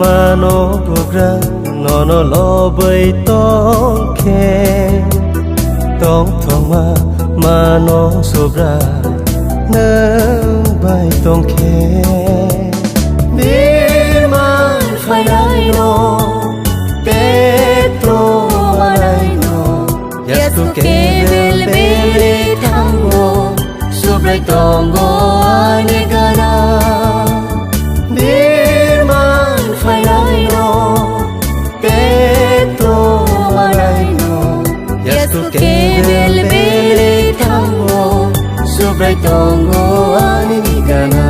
mano bugra nono lobai tong khe tong thoma mano sobra nang bai tong khe birman phai no petro marai no yastu ke bel bele thango sobrai tongo ane gana birman phai no petro marai no yastu ke bel bele thango sobrai tongo ane gana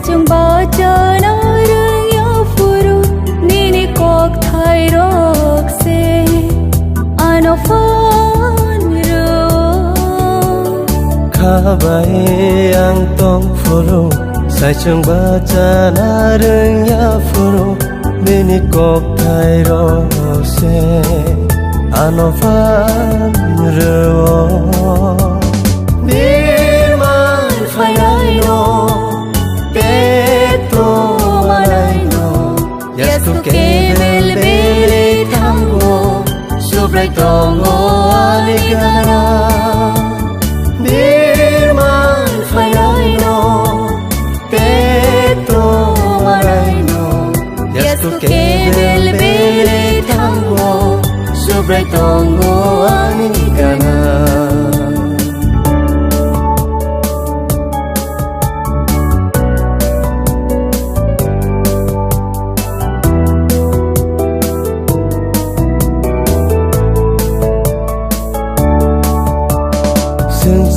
chung ba chana rung ya furu nini kok thai rok se ano fan ro khabai ang tong furu sai chung ba chana rung ya furu nini kok thai rok se ano fan ro birman phai no petro marai no yastu ke bel bele thango sobrai tongo ane gana birman phai no petro marai no yastu ke bel bele thango sobrai tongo ane gana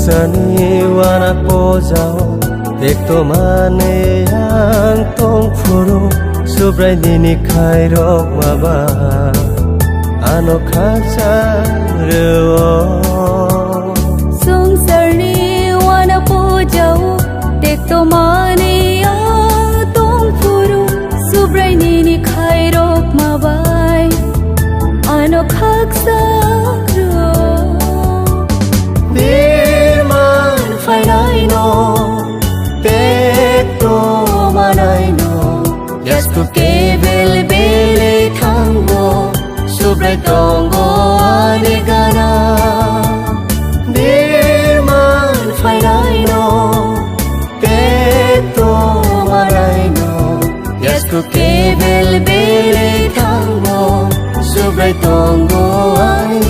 sani wana po jao dek to mane yang tong furu sobrai nini khai rok maba ano khacha ro sung sarni wana po jao dek to mane yang tong furu sobrai nini khai rok mabai ano khacha ro phai no petro marai no yastu ke bel bele thango sobrai tongo ane gana birman phai no petro marai no yastu ke bel bele thango sobrai tongo ane